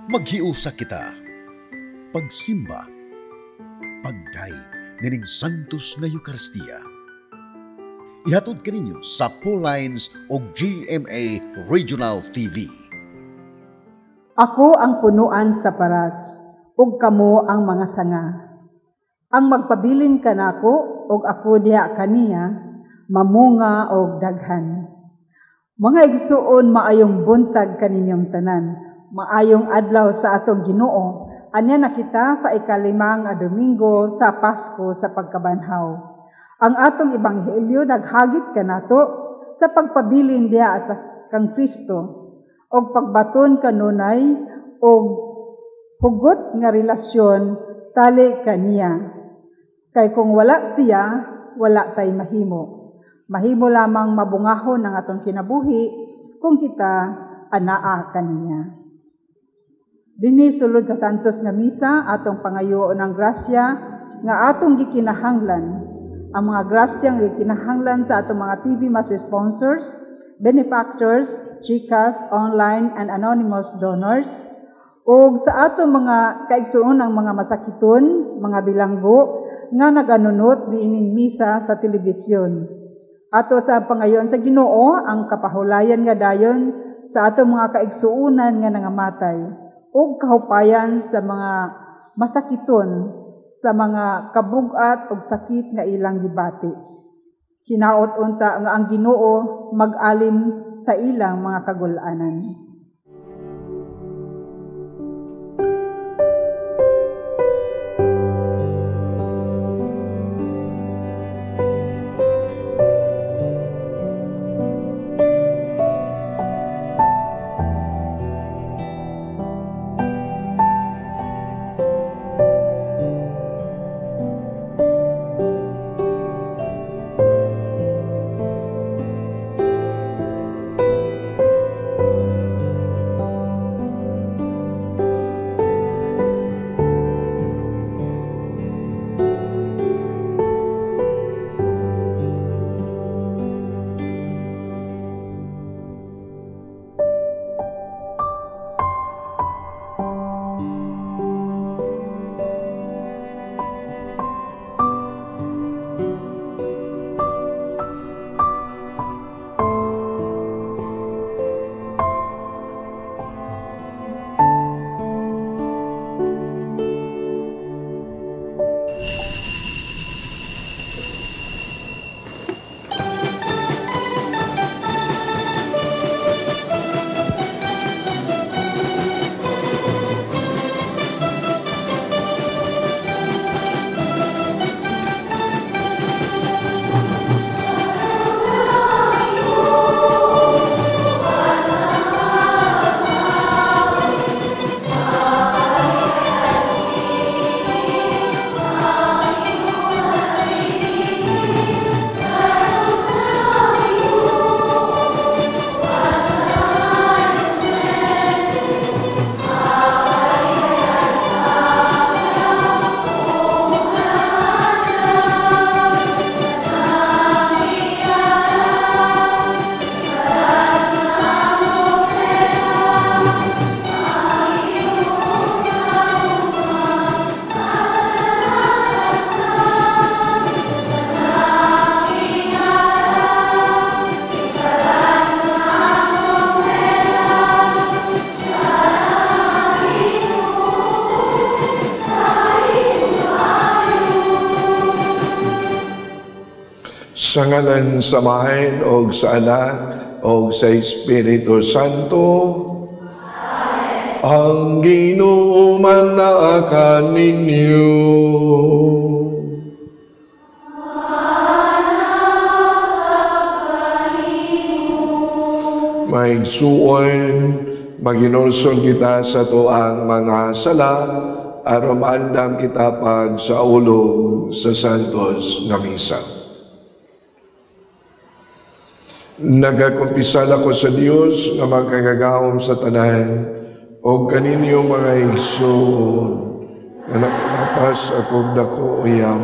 Maghiusa kita, pagsimba, pagdaig nining Santos nga Eucharistia. Ihatod kaninyo sa Pauline's o GMA Regional TV. Ako ang punuan sa paras, ug kamo ang mga sanga. Ang magpabilin kanako, ug ako diha kaniya, mamunga og daghan. Mga igsuon, maayong buntag kaninyong tanan. Maayong adlaw sa atong Ginoo. Anya na kita sa ikalimang Domingo sa Pasko sa pagkabanhaw. Ang atong ebanghelyo naghagit kanato sa pagpabilin diha sa kang Kristo og pagbaton kanunay og hugot nga relasyon tali kaniya. Kay kung wala siya, wala tay mahimo. Mahimo lamang mabungahon ang atong kinabuhi kung kita anaa kaniya. Dinhi sulod sa Santos nga Misa, atong pangayo ng grasya nga atong gikinahanglan. Ang mga grasya nga gikinahanglan sa atong mga TV Mass sponsors, benefactors, chikas, online and anonymous donors, ug sa atong mga kaigsuon ng mga masakiton, mga bilanggo nga naganunot diining misa sa telebisyon. Ato sa pangayon sa Ginoo ang kapahulayan nga dayon sa atong mga kaigsuonan nga nangamatay ug kahupayan sa mga masakiton, sa mga kabugat ug sakit nga ilang gibati. Hinaot unta nga ang Ginoo mag-alim sa ilang mga kagul-anan. Sa ngalan sa Amahan o sa Anak o sa Espiritu Santo. Amen. Ang Ginoo manaakan ninyo. Maigsuon, maginulson kita sa tuang mga sala, aron maandam kita pag sa ulo sa Santos nga Misa. Nagakumpisal ako sa Dios nga magkagagawom sa tanan o kaninyo mga igsoon nga nakapas akong dako uyam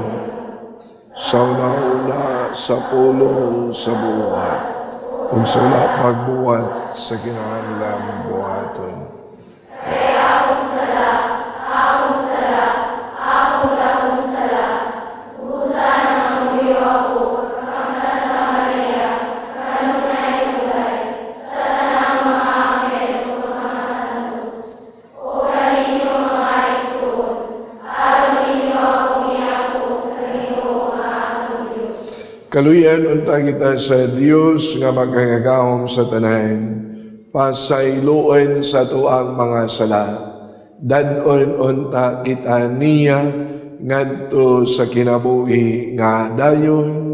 sa una-una sa pulong sa buhat kung sa wala pagbuhat sa kinahanglang buhaton. Kaya ako Kaluyan unta kita sa Dios nga magkagagahom sa tanan, pasayloon sa tuang mga sala. Dadon unta kita niya ngadto sa kinabuhi nga dayon.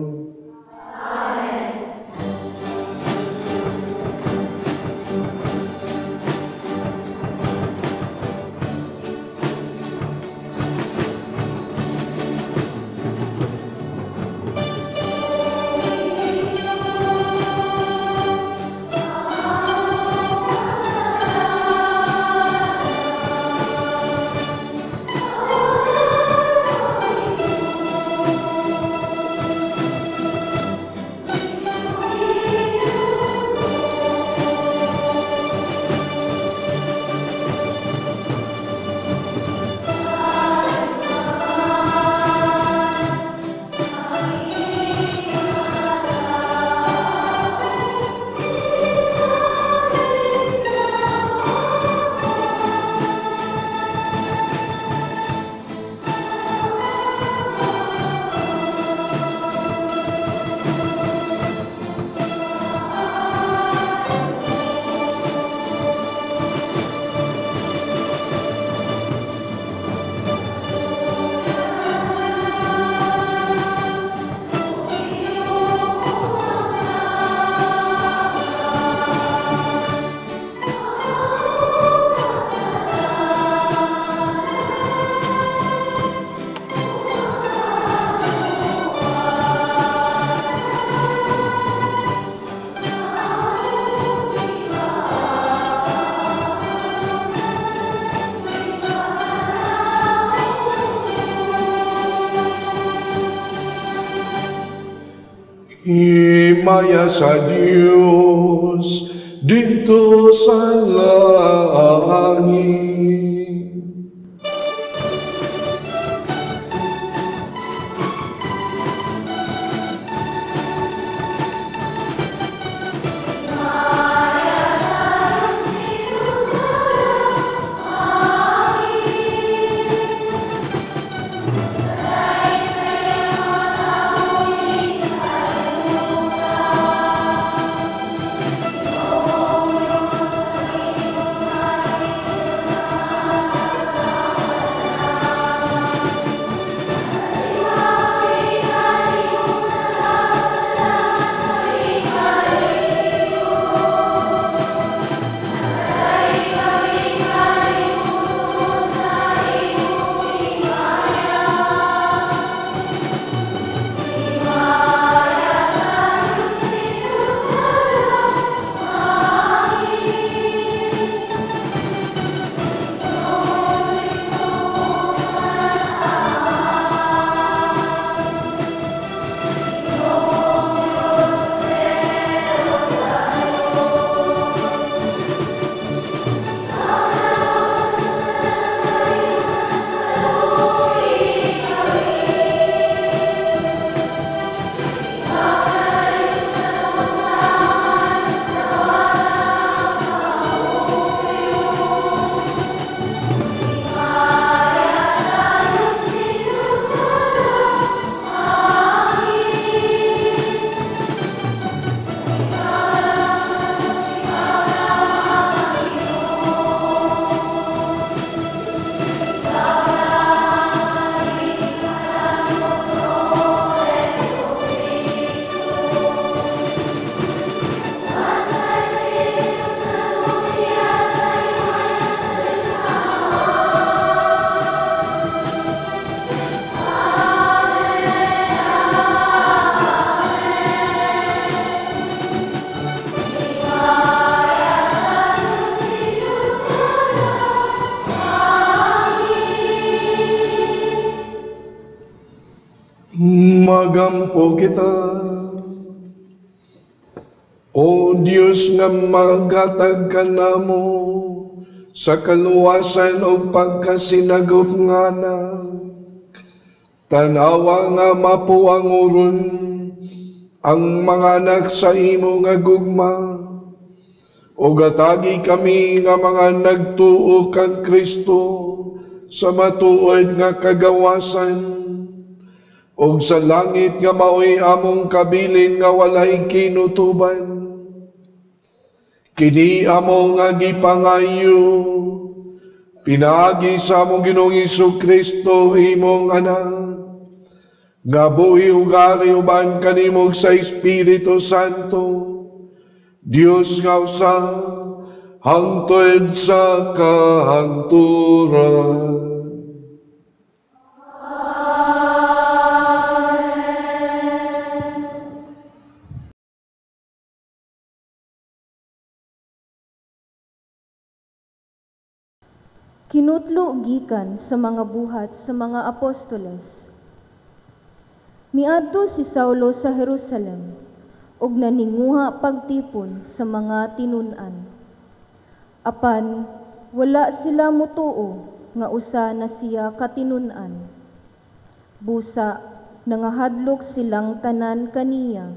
Himaya sa Diyos dito sa langit. Magampo kita, O Diyos nga maghatag ka namo sa kaluwasan o pagkasinagop nga na. Tanawa nga mapuanguron ang mga anak sa imo nga gugma, o gatagi kami nga mga nagtuo kang Kristo sa matuod nga kagawasan, og sa langit nga maoy among kabilin nga walay kinutuban. Kini amo nga gipangayo, pinaagi sa among Ginoong Jesu-Kristo imong anak, nga buhi ugari uban kanimog sa Espiritu Santo, Dios nga usa, hangtod sa kahangturan. Kinutlo gikan sa mga buhat sa mga apostoles. Miadto si Saulo sa Jerusalem, ug naninguha pagtipon sa mga tinun-an. Apan, wala sila mutuo nga usa na siya katinun-an. Busa, nangahadlok silang tanan kaniya.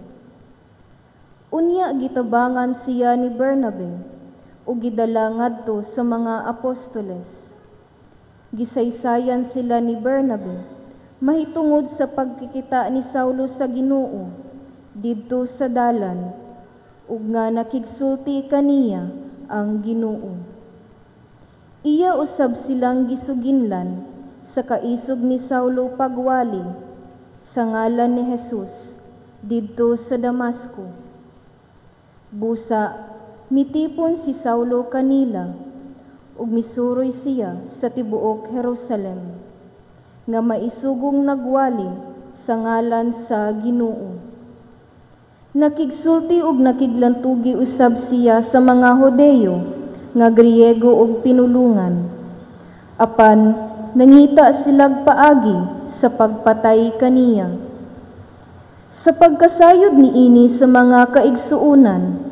Unya gitabangan siya ni Bernabe, ug gidala ngadto sa mga apostoles. Gisaysayan sila ni Bernabe, mahitungod sa pagkikita ni Saulo sa Ginoo didto sa dalan, ug nga nakigsulti kaniya ang Ginoo. Iya usab silang gisuginlan sa kaisog ni Saulo pagwali sa ngalan ni Jesus didto sa Damasco. Busa, mitipon si Saulo kanila, ug misuroy siya sa tibuok Jerusalem, nga maisugong nagwali sa ngalan sa Ginoo. Nakigsulti ug nakiglantugi usab siya sa mga Hudeyo, nga Griego ug pinulungan. Apan, nangita silag paagi sa pagpatay kaniya. Sa pagkasayod niini sa mga kaigsuunan,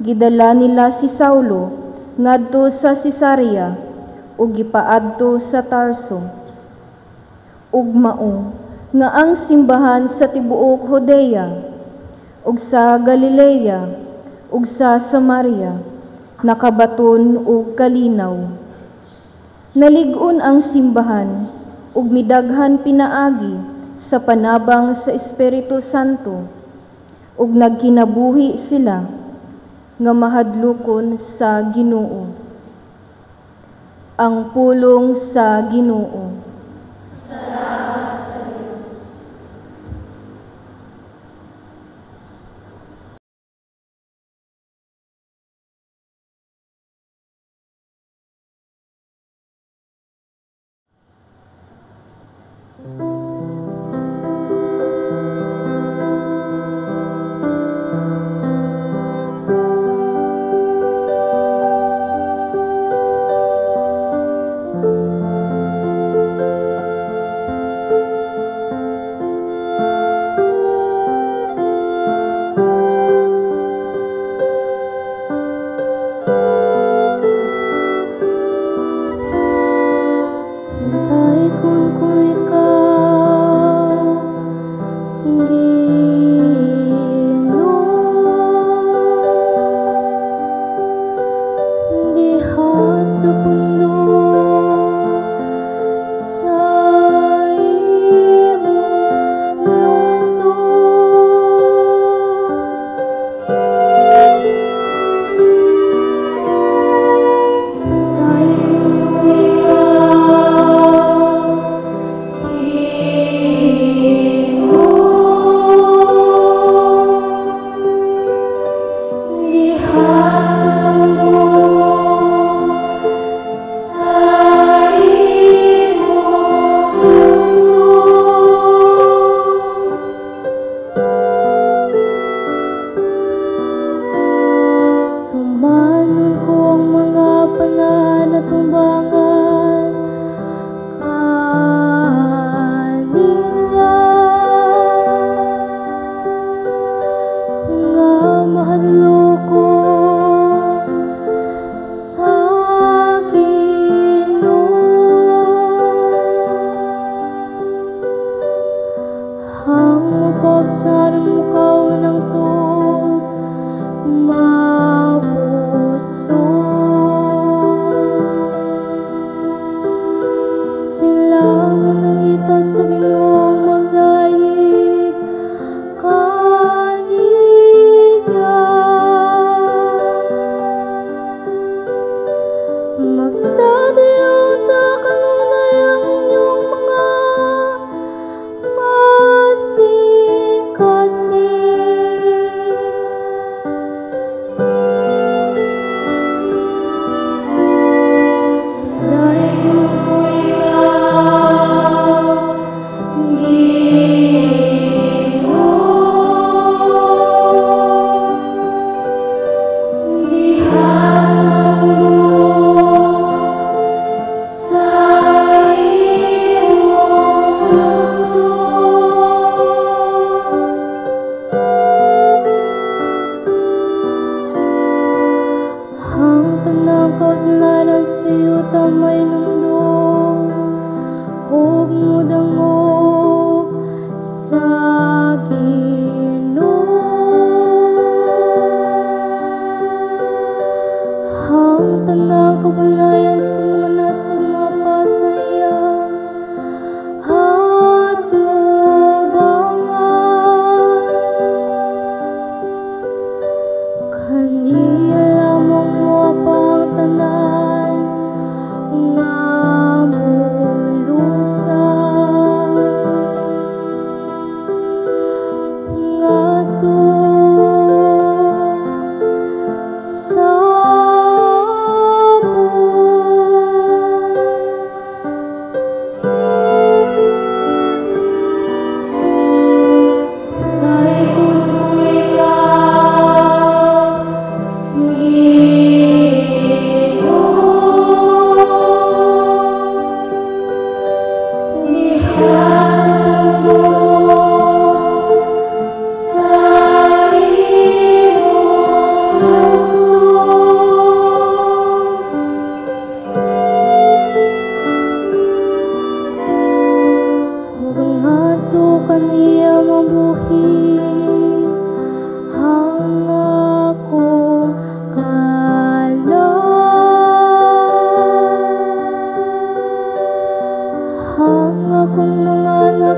gidala nila si Saulo ngadto sa Cesarea ug gipaadto sa Tarso. Ug mao nga ang simbahan sa tibuok Judea ug sa Galilea ug sa Samaria nakabaton ug kalinaw. Nalig-on ang simbahan ug midaghan pinaagi sa panabang sa Espiritu Santo ug nagkinabuhi sila nga mahadlokon sa Ginoo. Ang pulong sa Ginoo. Salamat sa Diyos.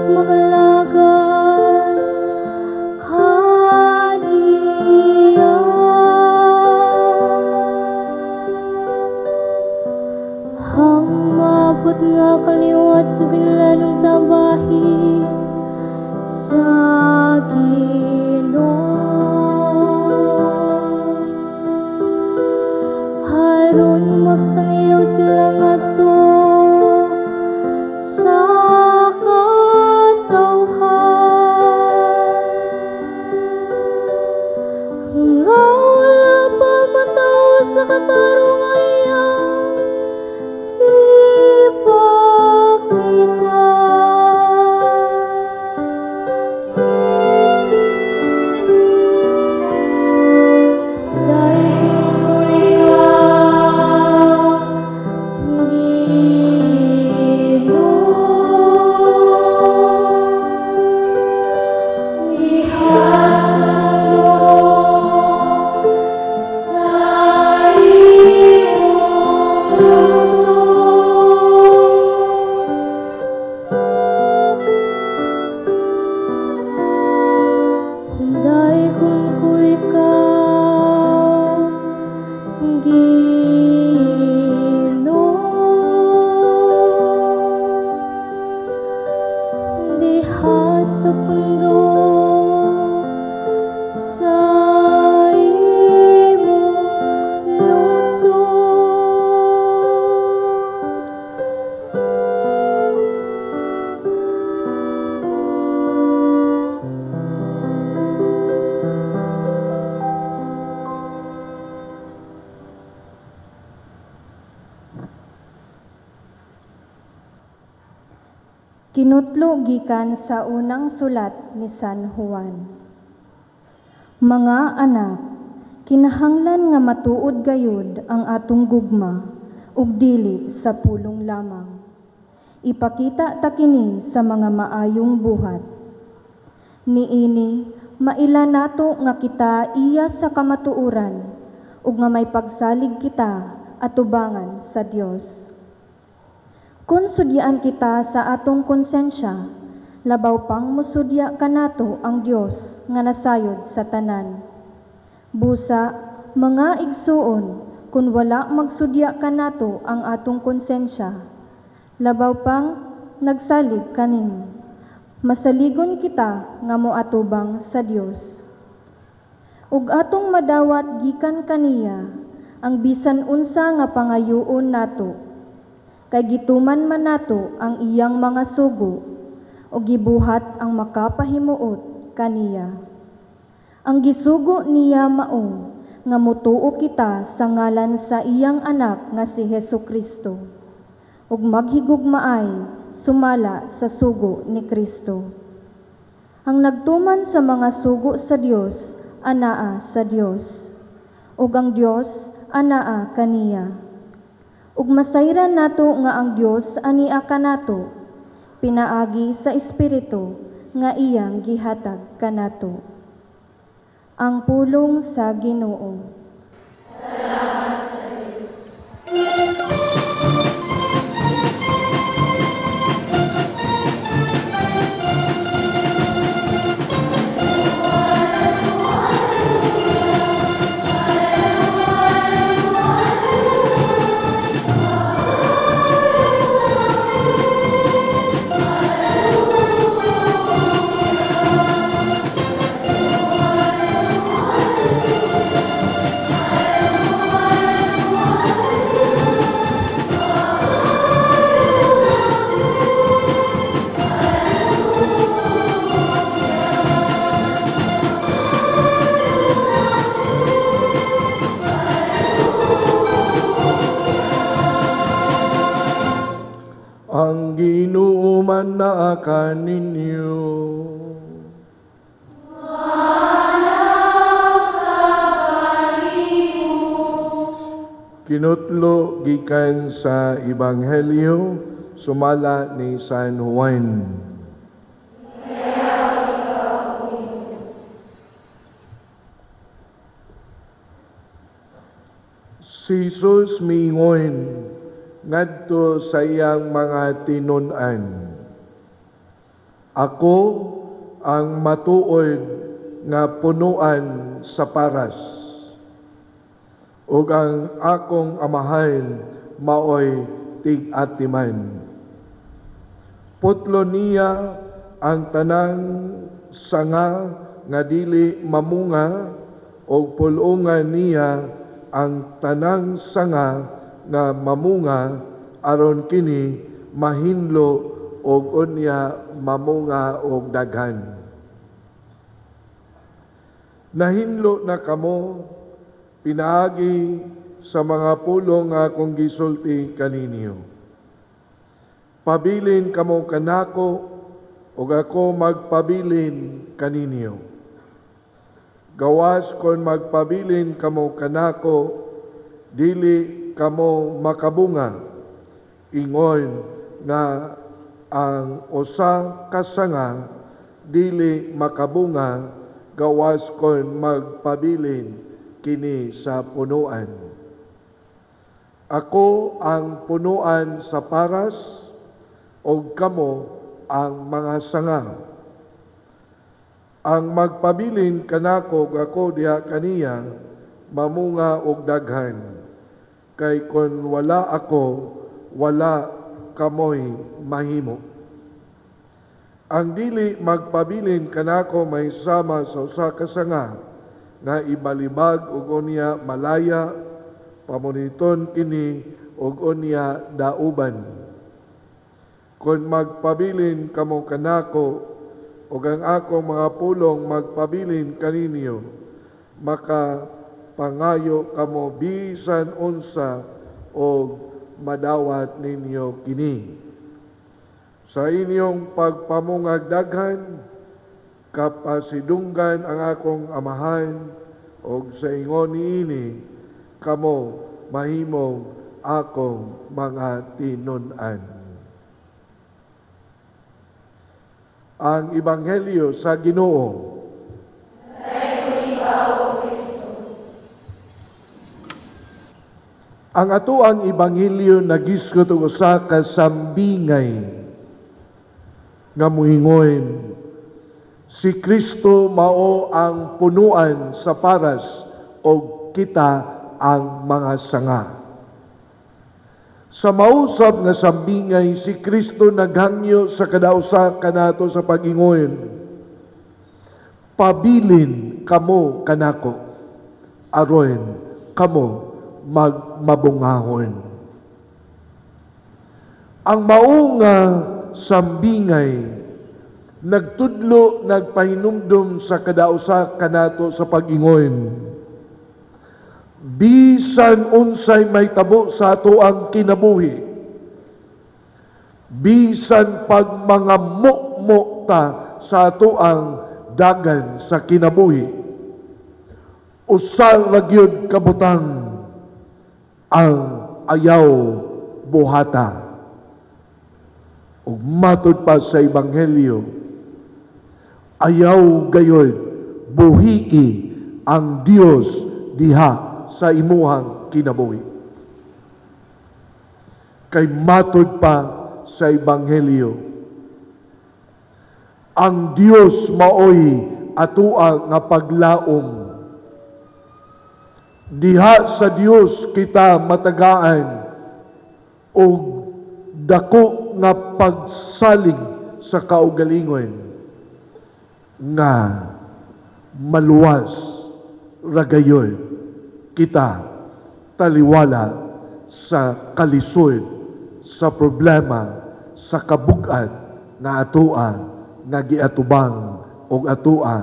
magalagan kaniya. Ang mabot nga kaliwat subila ng tabahi sa Ginoo. Haron magsangiyaw sila ngadto sa katawhan. Nga wala pa mataw sa katarong ayang ipakita. Kinutlo gikan sa unang sulat ni San Juan. Mga anak, kinahanglan nga matuod gayud ang atong gugma ug dili sa pulong lamang. Ipakita ta kini sa mga maayong buhat. Niini maila nato nga kita iya sa kamatuoran ug nga may pagsalig kita atubangan sa Dios. Kung sudyaan kita sa atong konsensya, labaw pang musudya kanato ang Dios nga nasayod sa tanan. Busa, mga igsuon, kung wala magsudya kanato ang atong konsensya, labaw pang nagsalig kanin. Masaligon kita nga moatubang sa Dios. Ug atong madawat gikan kaniya ang bisan unsa nga pangayuon nato. Kay gituman man nato ang iyang mga sugo o gibuhat ang makapahimuot kaniya. Ang gisugo niya mao nga mutuo kita sa ngalan sa iyang anak nga si Hesukristo ug maghigugmaay sumala sa sugo ni Kristo. Ang nagtuman sa mga sugo sa Dios anaa sa Dios ug ang Dios anaa kaniya. Ug masayran nato nga ang Dios ania kanato, pinaagi sa Espiritu nga iyang gihatag kanato. Ang pulong sa Ginoo. Salamat sa Diyos. Ang Ginoo man naa kaninyo. Kinutlo gikan sa Ebanghelyo sumala ni San Juan. Si Jesus mingon ngadto sa iyang mga tinun-an. Ako ang matuod nga punuan sa paras, ug ang akong amahan maoy tig-atiman. Putlo niya ang tanang sanga nga dili mamunga, ug pulungan niya ang tanang sanga nga mamunga, aron kini mahinlo og unya mamunga og daghan. Nahinlo na kamo pinaagi sa mga pulong nga akong gisulti kaninyo. Pabilin kamo kanako ug ako magpabilin kaninyo. Gawas kon magpabilin kamo kanako, dili kamo makabunga, ingon nga ang usa ka sanga dili makabunga gawas kon magpabilin kini sa punuan. Ako ang punuan sa paras, ug kamo ang mga sanga. Ang magpabilin kanako ako diha kaniya mamunga og daghan, kay kon wala ako, wala kamoy mahimo. Ang dili magpabilin kanako may sama sa usa ka sanga nga ibalibag ug unya malaya, pamuniton kini ug unya dauban. Kon magpabilin kamo kanako ug ang akong mga pulong magpabilin kaninyo, maka pangayo kamo bisan unsa og madawat ninyo kini. Sa inyong pagpamungag daghan, kapasidunggan ang akong amahan, og sa ingon niini, kamo mahimong akong mga tinun-an. Ang Ebanghelyo sa Ginoo. Ang atoang Ebanghelyo nagisgot og usa ka sambingay nga muingon, si Kristo mao ang punuan sa paras o kita ang mga sanga. Sa mausap nga sambingay, si Kristo naghangyo sa kadausa kanato sa pag-ingon, pabilin kamo kanako, aron kamo magmabungahon. Ang maunga sambingay nagtudlo, nagpahinumdum sa kadausa kanato sa pag-ingon, bisan unsay may tabo sa ato ang kinabuhi, bisan pag mga mukmo ta sa ato ang dagan sa kinabuhi, usa ra gyud kabutang ang ayaw buhata. Ug matud pa sa Ebanghelyo, ayaw gayod buhii ang Dios diha sa imuhang kinabuhi. Kay matud pa sa Ebanghelyo, ang Dios maoy atua nga paglaom. Diha sa Dios kita matagaan og dako nga pagsalig sa kaugalingon nga maluwas ragayon kita taliwala sa kalisod, sa problema, sa kabugat nga atua nga giatubang og atua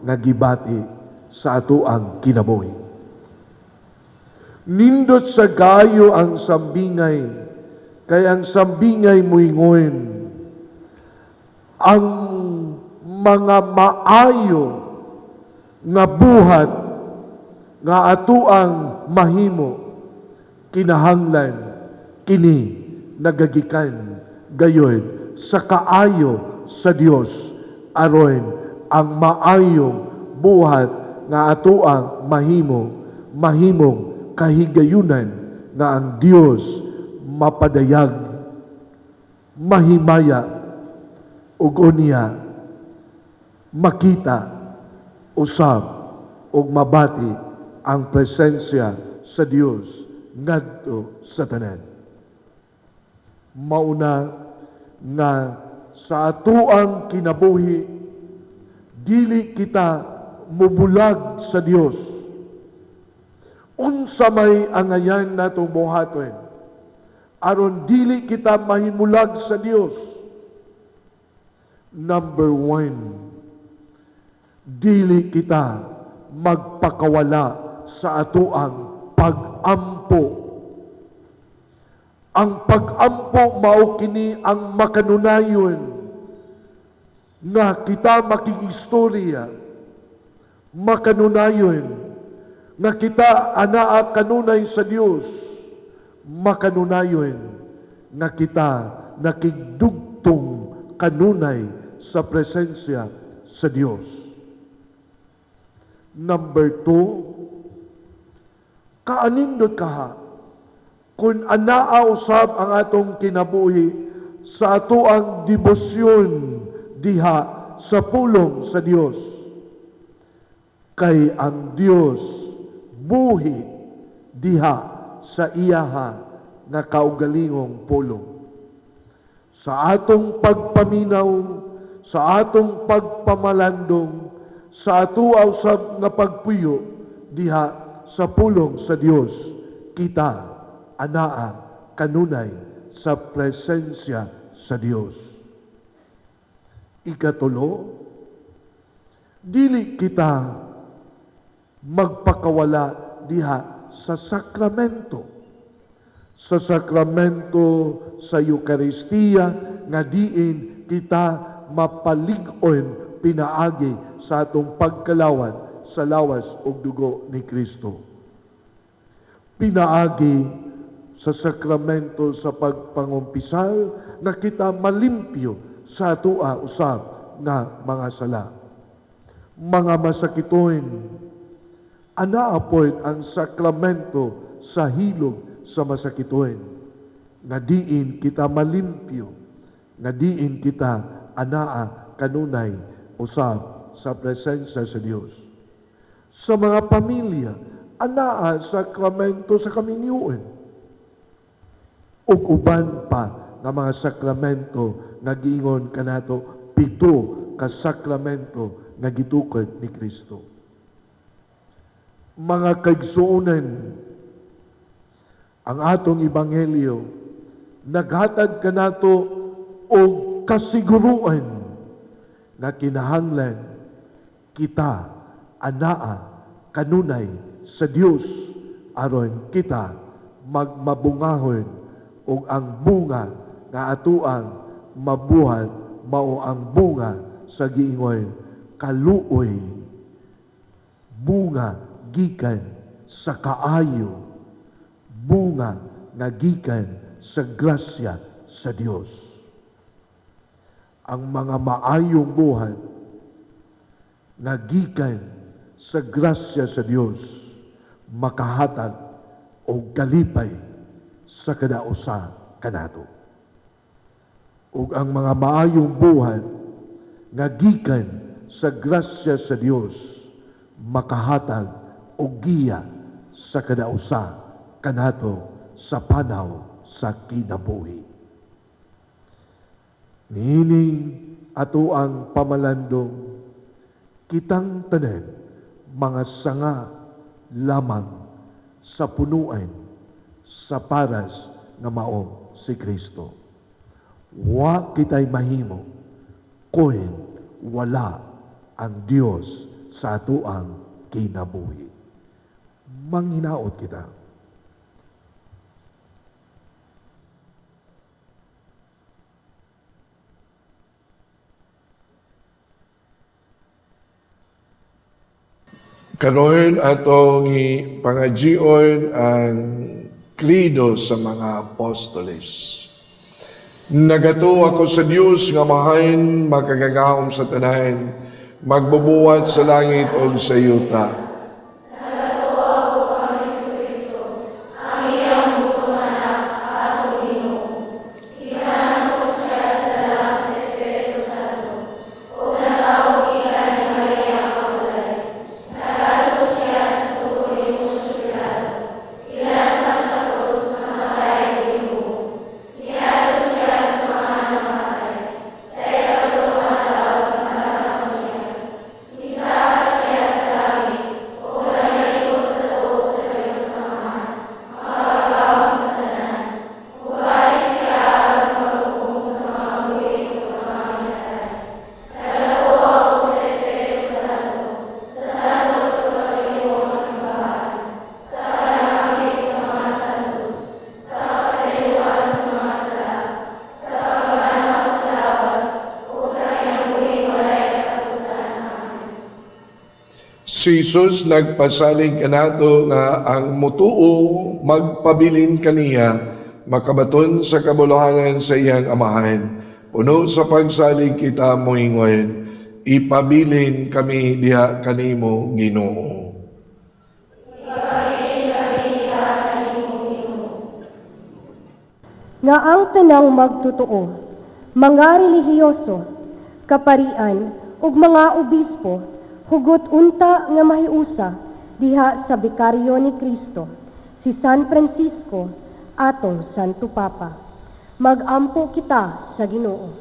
nga gibati sa atuang kinabuhi. Nindot sa gayo ang sambingay, kay ang sambingay muingon, ang mga maayo nga buhat nga atuang mahimo, kinahanglan kini nagagikan gayon sa kaayo sa Dios, aron ang maayong buhat nga atuang mahimong kahigayunan nga ang Dios mapadayag, mahimaya, ug unya makita, usab, ug mabati ang presensya sa Dios ngadto sa tanan. Mauna nga sa atoang kinabuhi, dili kita mubulag sa Dios. Unsa may angayan natong buhaton, aron dili kita mahimulag sa Dios. Number 1, dili kita magpakawala sa atoang pag-ampo. Ang pag-ampo mao kini ang makanunayon nga kita makigistorya, makanunayon nga kita anaa kanunay sa Dios, makanunayon nga kita nakigdugtong kanunay sa presensya sa Dios. Number 2, kaanindot kaha kung anaa usab ang atong kinabuhi sa atoang debosyon diha sa pulong sa Dios. Kay ang Dios buhi diha sa iyaha nga kaugalingong pulong. Sa atong pagpaminaw, sa atong pagpamalandong, sa ato usab nga pagpuyo diha sa pulong sa Dios, kita anaa kanunay sa presensya sa Dios. Ikatulo, dili kita magpakawala diha sa sakramento. Sa sakramento sa Eucharistia nga diin kita mapalig-on pinaagi sa atong pagkalawat sa lawas ug dugo ni Kristo. Pinaagi sa sakramento sa pagpangumpisal na kita malimpyo sa atua usab nga mga sala. Mga masakitoin, anaa pod ang sakramento sa hilog sa masakitoin, nga diin kita malimpyo, nga diin kita anaa kanunay usab sa presensya sa Dios. Sa mga pamilya, anaa sakramento sa kaminyoon, ug uban pa nga mga sakramento nga giingon kanato 7 ka sakramento nga gitukod ni Kristo. Mga kaigsuonan, ang atong ebanghelyo naghatag kanato og kasiguruan na kinahanglan kita anaa kanunay sa Dios aron kita magmabungahon og ang bunga nga atuang mabuhat mao ang bunga sa giingon kaluoy, bunga gikan sa kaayo, bunga nga gikan sa grasya sa Dios. Ang mga maayong buhat nga gikan sa grasya sa Dios makahatag og kalipay sa kadausa kanato. Ug ang mga maayong buhat nga gikan sa grasya sa Dios makahatag og giya sa kadausa kanato sa panaw sa kinabuhi. Niining ato ang pamalandong kitang tanan mga sanga lamang sa punuan sa paras nga mao si Kristo. Wa kita'y mahimo kung wala ang Dios sa ato ang kinabuhi. Manghinaot kita. Karon atong pangajion ang krido sa mga apostoles. Nagato ako sa Dios nga mahain makagagahom sa tanan, magbubuhat sa langit o sa yuta. Ikaw Si Jesus nagpasalig kanato nga ang mutuo magpabilin kaniya makabaton sa kabuluhanan sa iyang amahan. Puno sa pagsalig kita moingon, ipabilin kami diha kanimo Ginoo. Nga ang tanang magtotoo, mga relihiyoso, kaparian ug mga obispo, hugot unta nga mahiusa diha sa bikaryo ni Kristo, si San Francisco, atong Santo Papa. Magampo kita sa Ginoo.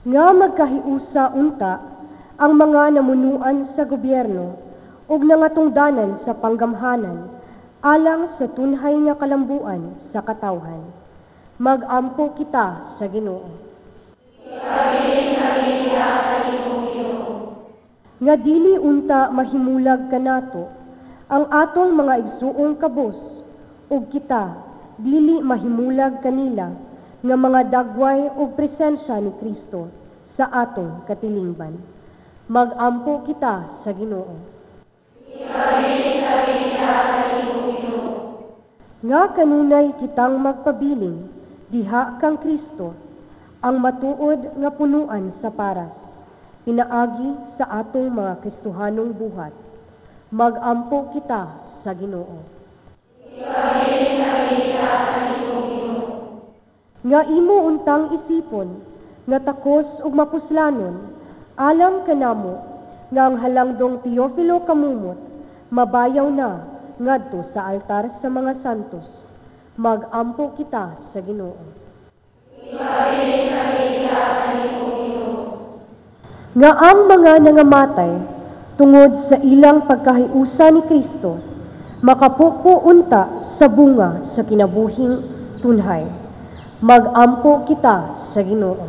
Nga magkahiusa unta ang mga namunuan sa gobyerno ug nangatungdanan sa panggamhanan alang sa tunhay nga kalambuan sa katawhan. Magampo kita sa Ginoo. Nga dili unta mahimulag kanato ang atong mga igsuong kabus ug kita dili mahimulag kanila nga mga dagway ug presensya ni Kristo sa atong katilingban. Magampo kita sa Ginoo. Nga kanunay kitang magpabiling diha kang Kristo ang matuod nga punuan sa paras pinaagi sa atong mga Kristohanong buhat. Magampo kita sa Ginoo. Nga imo untang isipon nga takos ug mapuslanon alam kanamo nga ang halangdong Teofilo kamumot mabayaw na ngadto sa altar sa mga santos. Magampo kita sa Ginoo. Nga ang mga nangamatay tungod sa ilang pagkahiusa ni Kristo makapuko unta sa bunga sa kinabuhing tunhay. Magampo kita sa Ginoo.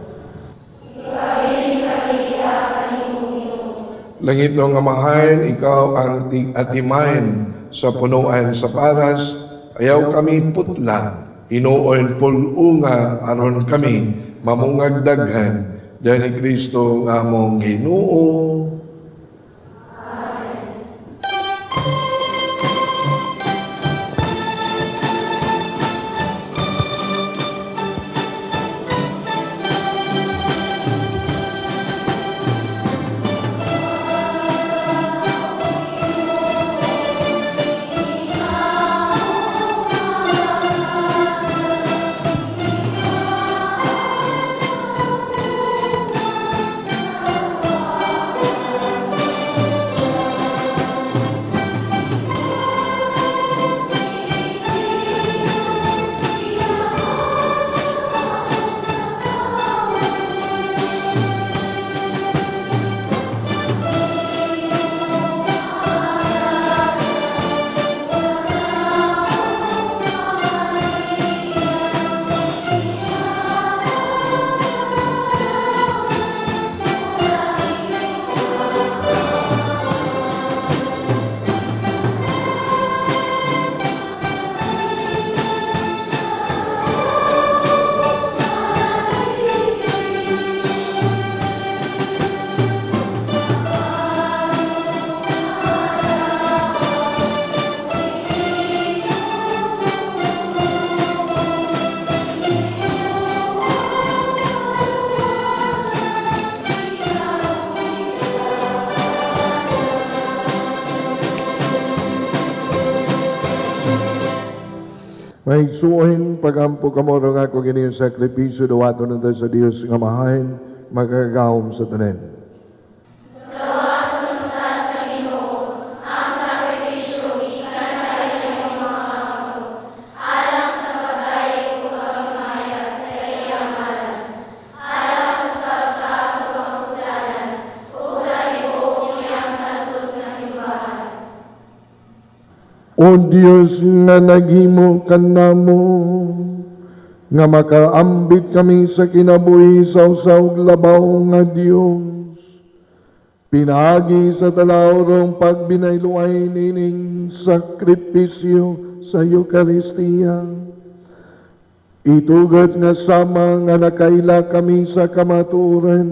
Langit ng amahan, ikaw ang atimain sa punuan sa paras, ayaw kami putla, hinuon pulunga aron kami mamungagdaghan, diyan ni Kristo nga mong Ginoo. Maigsuohin pagampo kamoro nga ko gini sakripisyo dawato nito sa Dios nga mahain magagawom sa tanan. O Diyos nga naghimo kanamo, nga makaambit kami sa kinabuhi sa usawg labaw nga Diyos. Pinagi sa talawrong pagbinayluay nining sakripisyo sa Eucharistia. Itugot nga sama nga nakaila kami sa kamaturan,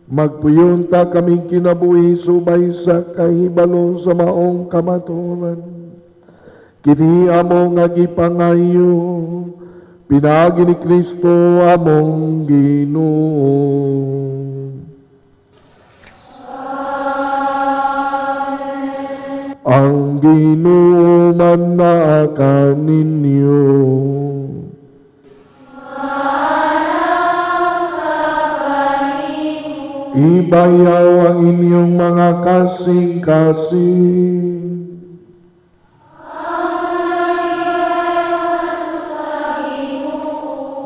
Magpuyon ta kaming kinabuhi subay sa kahibalo sa maong kamaturan. Kini among nga gipangayo, pinagi ni Kristo among Ginoo. Ang Ginoo man na kaninyo. Ibayaw ang inyong mga kasing-kasing.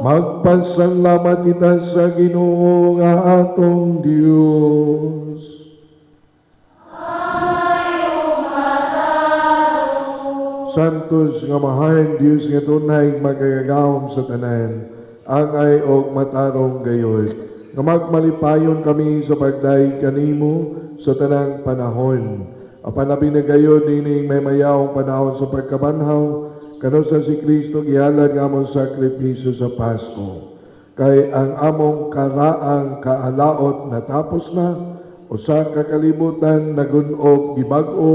Magpasalamat kita sa Ginoo nga atong Dios. Santos nga mahal Dios nga tunay magagawom sa tanan, angay og matarong gayon. Nga magmalipayon kami sa pagdaig kanimo sa tanang panahon. Apanabi na gayon dining may mayawang panahon sa pagkabanhaw, kano sa si Kristo gihalad nga among sakripisyo sa Pasko. Kay ang among karaang kaalaot natapos na, usa ka kalibutan nagunog gibag-o,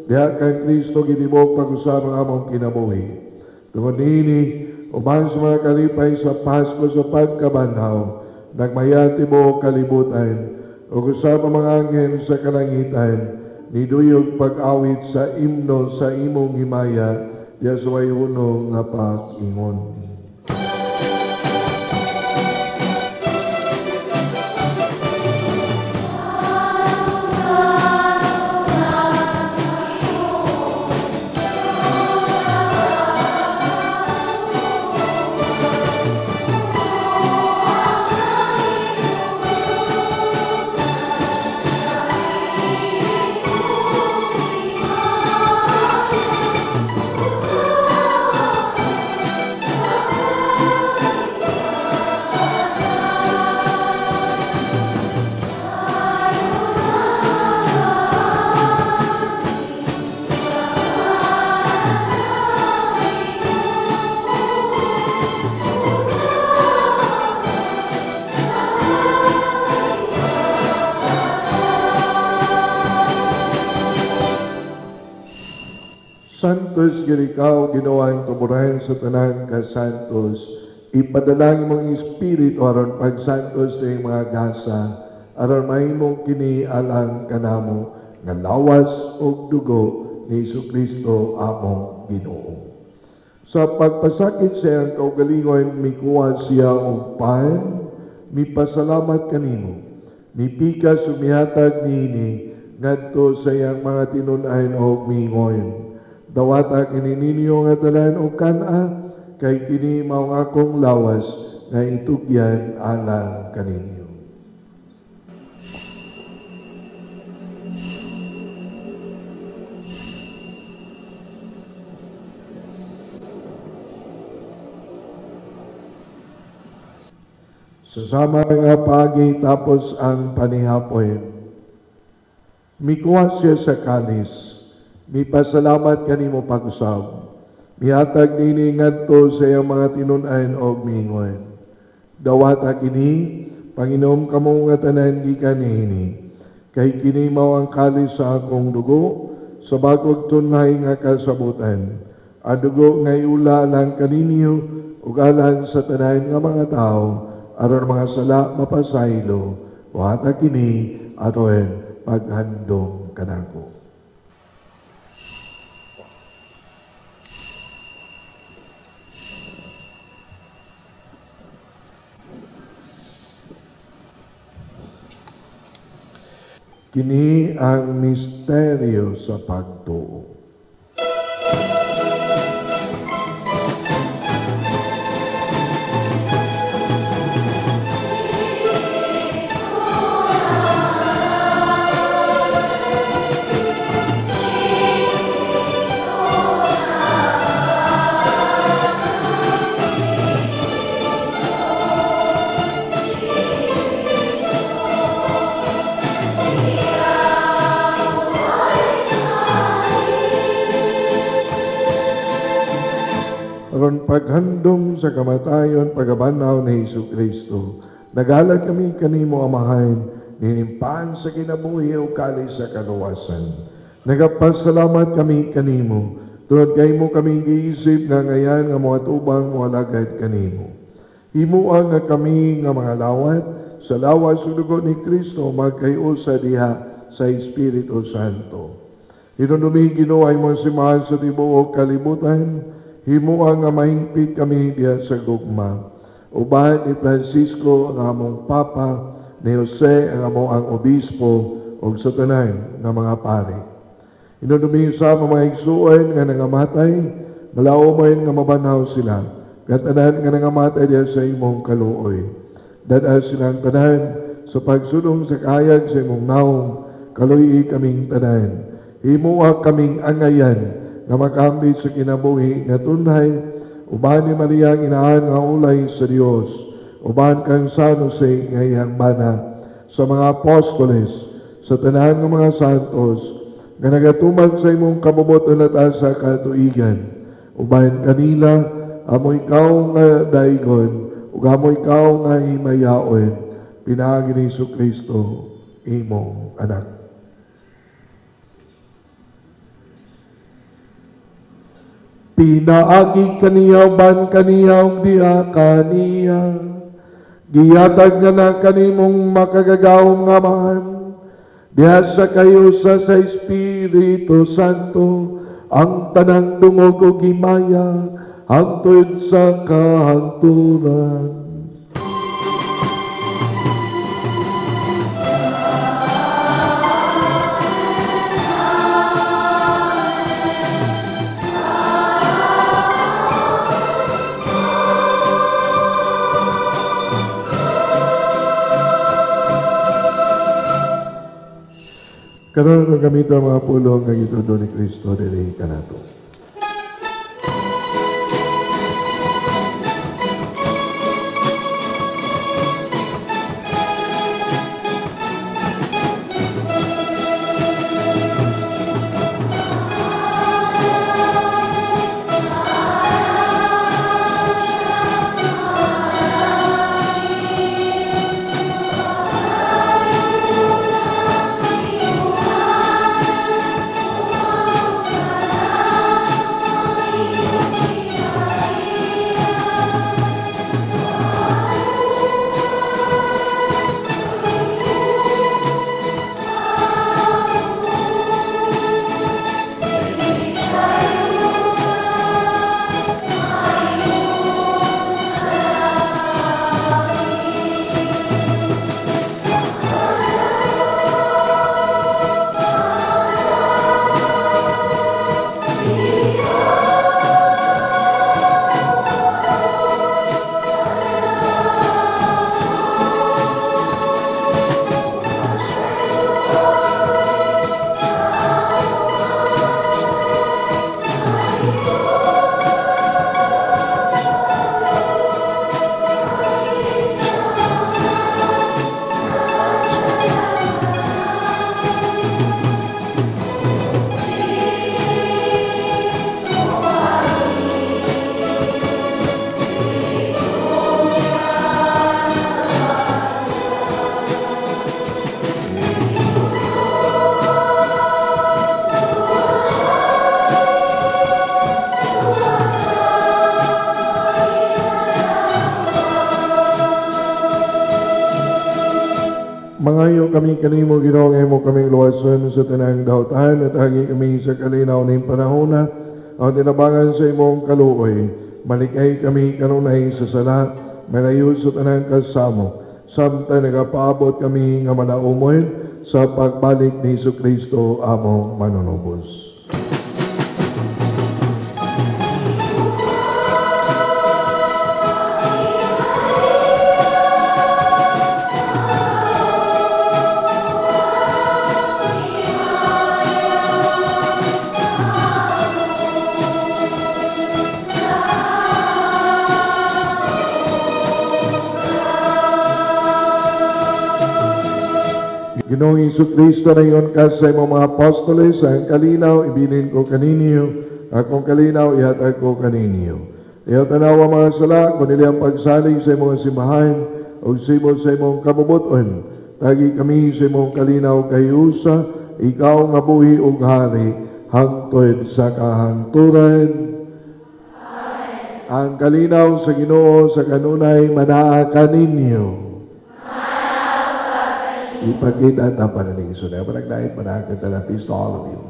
diha kay Kristo gidibog pag-usab ang among kinabuhi. Tungod niini, uban sa mga kalipay sa Pasko sa pagkabanhaw, nagmayati mo kalibutan, o usab ang mga anghel sa kalangitan, niduyog pag-awit sa imno sa imong himaya, diya sa wayuno nga pag-ingon. Santos girikaw ginawaing tumuran sa tanan ka Santos, ipadalangin mong Espiritu aron pagsantos sa iyong mga gasa, aron mahimong kini alang kanamo nga lawas o dugo ni Jesucristo among Ginoo. Sa pagpasakit sa iyang kaugalingon, mikuha siya og pan, mipasalamat kanimo, mipikas umihatag niini ngadto sa iyang mga tinun-ayon og mingoy. Dawata kini ninyo nga tanan o kana, kay kini mao nga akong lawas nga itugyan alang kaninyo. Sasama nga pagi tapos ang panihapoy. Mikuha siya sa kalis. Mipasalamat kanimo pag-usab. Mihatag nini ngadto sa iyang mga tinun-ayon og miingon. Dawata kini, Panginoon kamo nga tanan gikan niini. Kay kini mao ang kalis sa akong dugo, sa bagog tunay nga kasabutan. Ang dugo nga iula lang kaninyo, ug alang sa tanan nga mga tao, aron mga sala mapasaylo. Wata kini aton paghandom kanako. Kini ang misteryo sa pagtuo. Aron paghandom sa kamatayon pagabanaw ni Jesucristo, nagalag kami kanimo amahan, ninimpaan sa kinabuhi o kali sa kaluwasan. Nagapasalamat kami kanimo, tungod kay mo kaming giisip nga ngayan nga mga tubang mga lagad kanimo. Himuang nga kami nga mga lawat, sa lawas ug dugo ni Kristo magkayusa diha sa Espiritu Santo. Hinunumi Ginoo ay mo simahan sa tibuok kalibutan, himuang nga mahingpit kami diha sa gugma. Uban ni Francisco ang among Papa, ni Jose ang among ang obispo ug sa tanan nga mga pari. Hinunumi sa mga igsuon nga nangamatay, malauman nga mabanhaw sila, katanan nga nangamatay diha sa imong kaluoy. Dada silang tanan sa pagsulong sa kayag sa imong naong, kaluyi kaming tanan. Himuwa kaming angayan nga makambit sa kinabuhi nga tunay, uban ni Maria inaan nga ulay sa Dios, uban kang San Jose nga iyang bana, sa mga apostoles, sa tanan ng mga santos, nga nagatumag sa imong kabubuton at sa katuigan, uban kanila, amo ikaw nga daigon, ug amo ikaw nga himayaon, pinaagi ni Jesucristo, imong anak. Pinaagi kaniya ban kaniya ug diha kaniya, giyatag nga na kanimong makagagawong nga man, diha sa kayo sa Espiritu Santo, ang tanang dungog ug himaya, hangtod sa kahangturan. Karon ang gamito ang mga pulong nga gitudo ni Kristo diri kanato. Mangayo kami kanimo Ginoo nga imo kaming luwason sa tanang daotan at hagi kami sa kalinaw ning panahona ang tinabangan sa imong kaluoy. Malikay kami kanunay sa sala, malayo sa tanang kasamo. Samtang nagapaabot kami nga malaumon sa pagbalik ni Jesucristo among manunubos. Ginoong Jesucristo na iyon ka sa imong mga apostoles, ang kalinaw ibilin ko kaninyo, akong kalinaw ihatag ko kaninyo. Iyaw tanawa mga sala, kung nila ang pagsalig sa imong simbahan, o simo sa imong kabubuton, lagi kami sa imong kalinaw kahiusa, ikaw nga buhi ug hari, hangtod sa kahangturan. Ang kalinaw sa Ginoo sa kanunay manaa kaninyo. Ipakita at ang panaligisun. Panagdahit manaa kita na peace to all of you.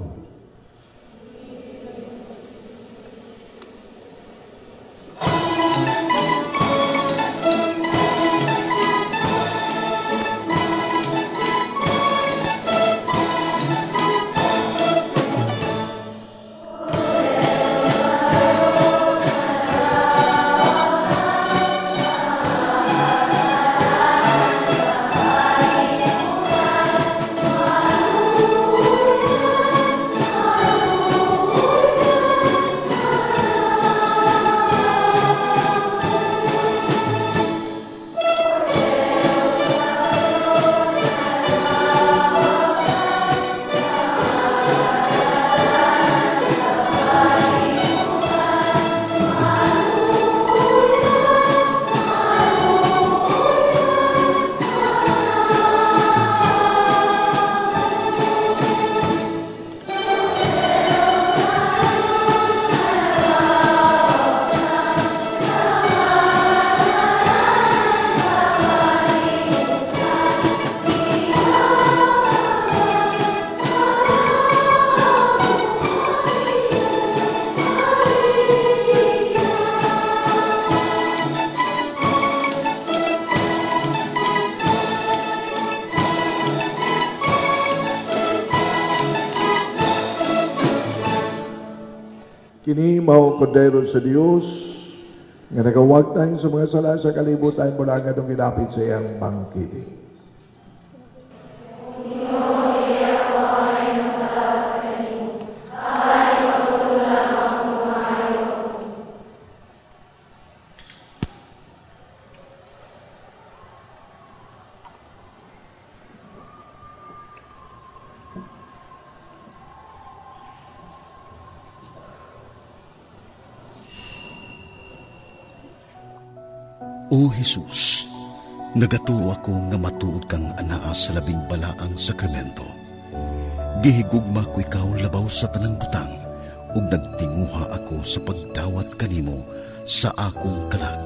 Kini mao kordero sa Dios nga nagawagtang sa mga sala sa kalibutan mula nga nung ginapit sa iyang bangkit. O Jesus, nagatuo ako nga matuod kang anaa sa labing balaang sakramento. Gihigugma ko ikaw labaw sa tanang butang, ug nagtinguha ako sa pagdawat kanimo sa akong kalag.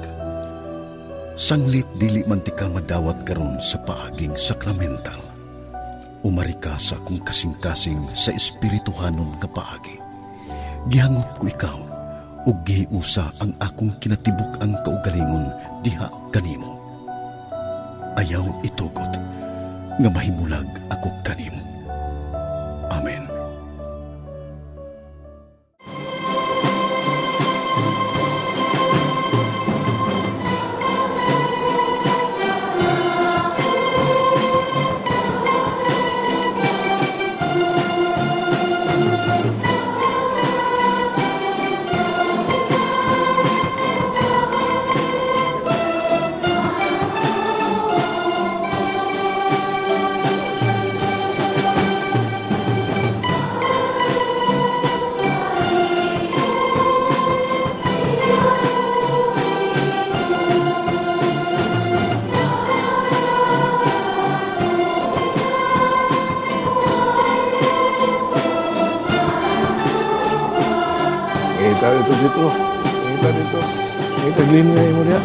Sanglit dili man ti ka madawat karon sa paaging sakramental. Umari ka sa akong kasing-kasing sa espirituhanon nga paagi. Gihangop ko ikaw, ug gihiusa ang akong kinatibuk ang kaugalingon diha kanimo. Ayaw itugot nga mahimulag ako kanimo. Amen. Kita dito. Kita linya mo dia.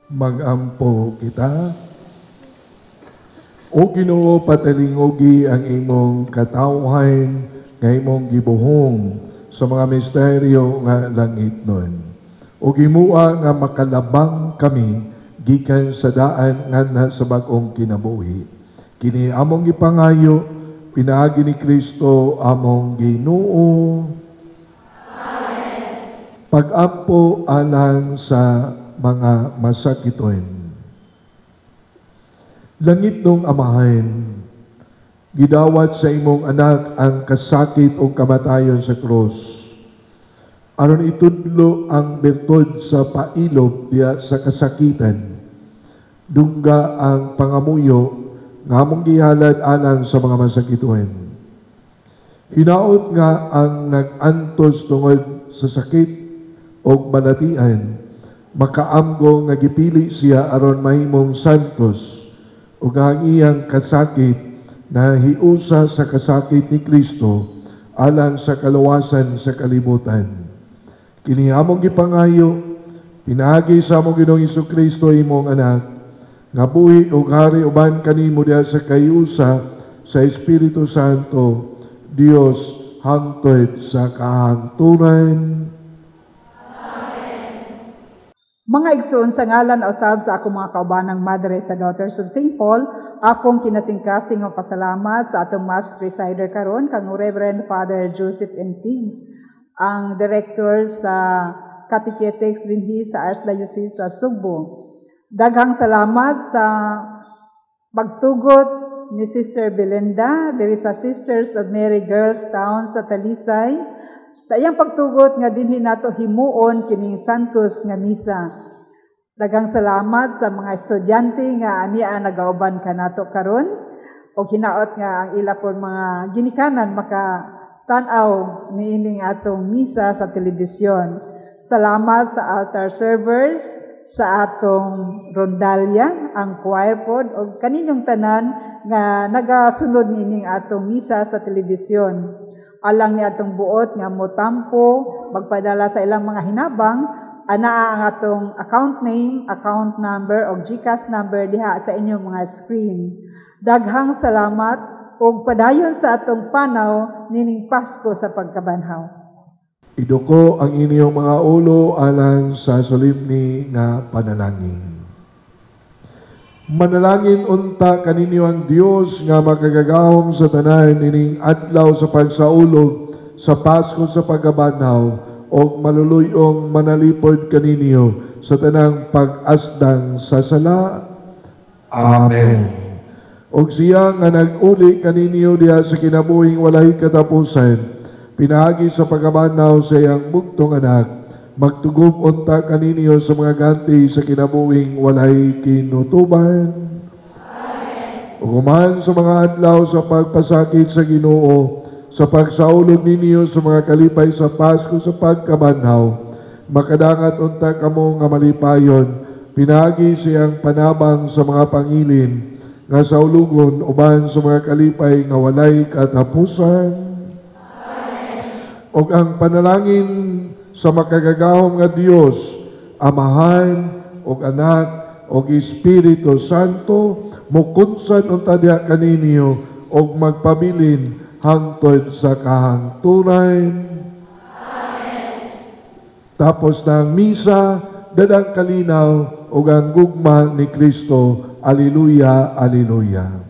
Magampo kita. O Ginoo, patalingogi ang imong katawhan nga imong gibuhong sa mga misteryo nga langit nun. O gimua nga makalabang kami gikan sa daan nga sa bag-ong kinabuhi. Kini among gipangayo, pinaagi ni Kristo among Ginoo. Amen. Pag-ampo alang sa mga masakiton. Langit nung amahan, gidawat sa imong anak ang kasakit o kamatayon sa krus. Aron itudlo ang bertod sa pailob diya sa kasakitan. Dungga ang pangamuyo nga among gihalad alang sa mga masakituhan. Hinaot nga ang nag-antos tungod sa sakit o balatian, makaamgo nga gipili siya aron mahimong santos ug ang iyang kasakit na hiusa sa kasakit ni Kristo alang sa kaluwasan sa kalibutan. Kini among gipangayo, pinaagi sa among Ginoong Hesukristo imong anak, nga buhi ug hari uban kanimo diha sa kayusa sa Espiritu Santo, Dios hangtod sa kahangturan. Mga igsoon sa ngalan usab sa akong mga kaubanang madre sa Daughters of St. Paul, akong kinasingkasing o pasalamat sa atong Mass Presider karon kang Reverend Father Joseph Entig, ang Director sa Catechetics dinhi sa Archdiocese sa Sugbo. Daghang salamat sa pagtugot ni Sister Belinda diri sa Sisters of Mary Girls Town sa Talisay, sa iyang pagtugot nga dinhi nato himuon kining santos nga misa. Daghang salamat sa mga estudyante nga ania nagauban kanato karon o hinaot nga ang ila pon mga ginikanan makatan-aw niining atong misa sa telebisyon. Salamat sa altar servers, sa atong rondalya, ang choir pod o kaninyong tanan nga nagasunod niining atong misa sa telebisyon. Alang ni atong buot nga motampo, magpadala sa ilang mga hinabang, anaa ang atong account name, account number o GCash number diha sa inyong mga screen. Daghang salamat ug padayon sa atong panaw nining Pasko sa pagkabanhaw. Iduko ang inyong mga ulo alang sa solemni nga panalangin. Manalangin unta kaninyo ang Dios nga makagagahom sa tanan ining adlaw sa pagsaulog sa Pasko sa pagkabanhaw o maluluyong manalipod kaninyo sa tanang pag-asdang sa sala. Amen. Og siya nga nag-uli kaninyo diha sa kinabuhing walay katapusan, pinagi sa pagkabanhaw sa iyang bugtong anak, magtugog unta kaninyo sa mga ganti sa kinabuhing walay kinutuban. Uguman sa mga adlaw sa pagpasakit sa Ginoo, sa pagsaulog ninyo sa mga kalipay sa Pasko sa pagkabanhaw, makadangat unta kamo nga malipayon, pinagi siyang panabang sa mga pangilin, nga saulugon uban sa mga kalipay nga walay katapusan. Og ang panalangin sa makagagahom nga Dios, Amahan, og Anak, og Espiritu Santo, mukunsan unta diha kaninyo, og magpabilin hangtod sa kahangturan. Amen. Tapos ng misa, dadang kalinaw, og ang gugma ni Kristo. Alleluia, alleluia.